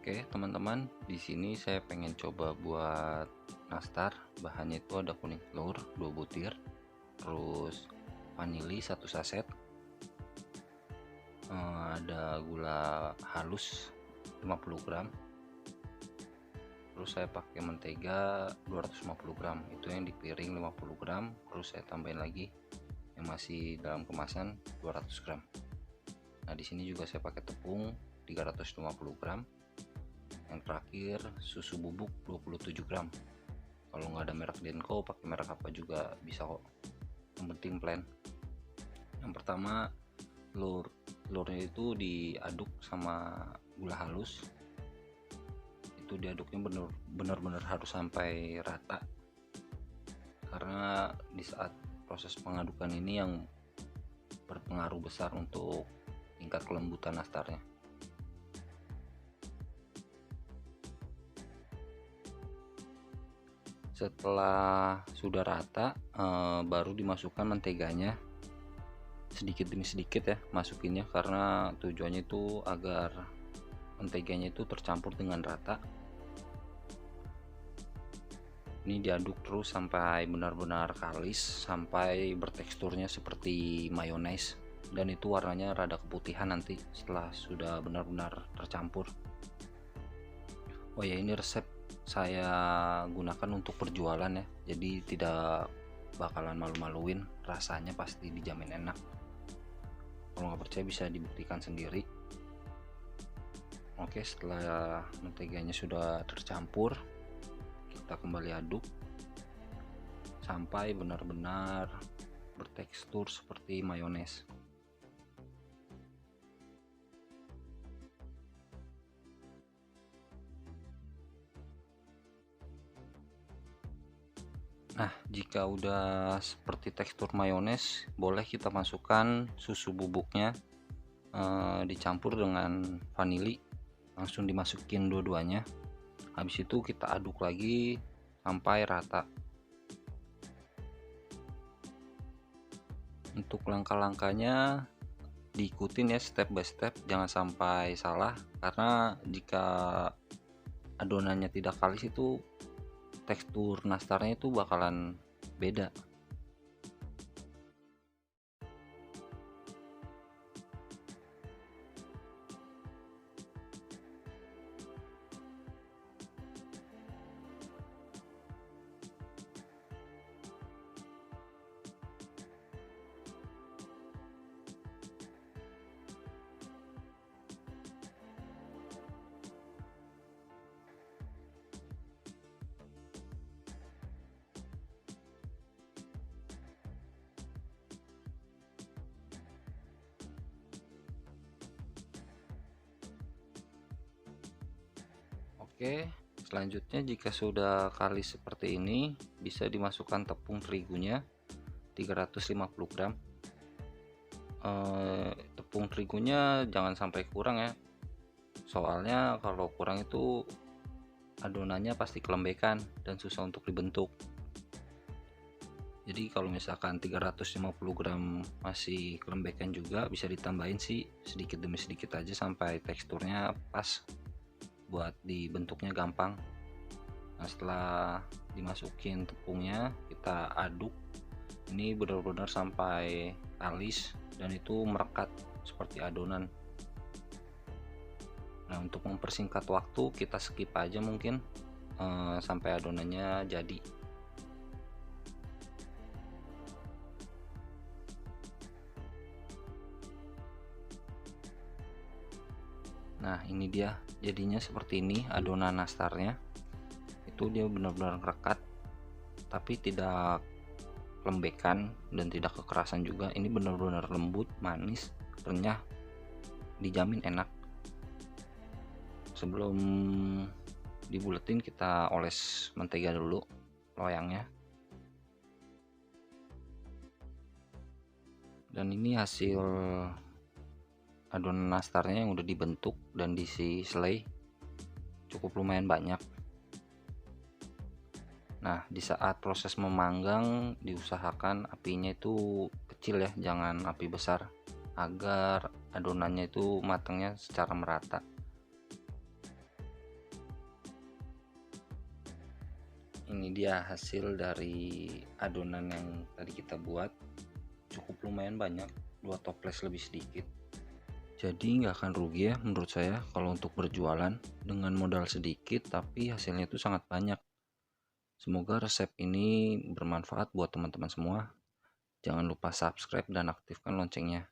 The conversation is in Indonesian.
Oke, teman-teman, di sini saya pengen coba buat nastar. Bahannya itu ada kuning telur 2 butir, terus vanili 1 saset, ada gula halus 50 gram, terus saya pakai mentega 250 gram. Itu yang di piring 50 gram, terus saya tambahin lagi yang masih dalam kemasan 200 gram. Nah, di sini juga saya pakai tepung 350 gram. Yang terakhir susu bubuk 27 gram. Kalau nggak ada merek Denko, pakai merek apa juga bisa kok, yang penting plain. Yang pertama, telurnya itu diaduk sama gula halus. Itu diaduknya bener-bener harus sampai rata, karena di saat proses pengadukan ini yang berpengaruh besar untuk tingkat kelembutan nastarnya. Setelah sudah rata, baru dimasukkan menteganya sedikit demi sedikit ya, masukinnya, karena tujuannya itu agar menteganya itu tercampur dengan rata. Ini diaduk terus sampai benar-benar kalis, sampai berteksturnya seperti mayones, dan itu warnanya rada keputihan nanti setelah sudah benar-benar tercampur. Oh ya, ini resep saya gunakan untuk perjualan ya, jadi tidak bakalan malu-maluin, rasanya pasti dijamin enak. Kalau nggak percaya bisa dibuktikan sendiri. Oke, setelah menteganya sudah tercampur, kita kembali aduk sampai benar-benar bertekstur seperti mayones. Nah, jika udah seperti tekstur mayones, boleh kita masukkan susu bubuknya, dicampur dengan vanili, langsung dimasukin dua-duanya. Habis itu kita aduk lagi sampai rata. Untuk langkah-langkahnya diikutin ya, step by step, jangan sampai salah, karena jika adonannya tidak kalis itu tekstur nastarnya itu bakalan beda. Oke, selanjutnya jika sudah kalis seperti ini, bisa dimasukkan tepung terigunya 350 gram. Tepung terigunya jangan sampai kurang ya, soalnya kalau kurang itu adonannya pasti kelembekan dan susah untuk dibentuk. Jadi kalau misalkan 350 gram masih kelembekan juga, bisa ditambahin sih sedikit demi sedikit aja sampai teksturnya pas buat dibentuknya gampang. Nah, setelah dimasukin tepungnya, kita aduk ini benar-benar sampai kalis dan itu merekat seperti adonan. Nah, untuk mempersingkat waktu kita skip aja mungkin sampai adonannya jadi. Nah, ini dia jadinya seperti ini adonan nastarnya. Itu dia benar-benar rekat, tapi tidak lembekan dan tidak kekerasan juga. Ini benar-benar lembut, manis, renyah, dijamin enak. Sebelum dibuletin kita oles mentega dulu loyangnya. Dan ini hasil adonan nastarnya yang udah dibentuk dan diisi selai, cukup lumayan banyak. Nah, di saat proses memanggang diusahakan apinya itu kecil ya, jangan api besar, agar adonannya itu matangnya secara merata. Ini dia hasil dari adonan yang tadi kita buat, cukup lumayan banyak, 2 toples lebih sedikit. Jadi nggak akan rugi ya menurut saya kalau untuk berjualan dengan modal sedikit tapi hasilnya itu sangat banyak. Semoga resep ini bermanfaat buat teman-teman semua. Jangan lupa subscribe dan aktifkan loncengnya.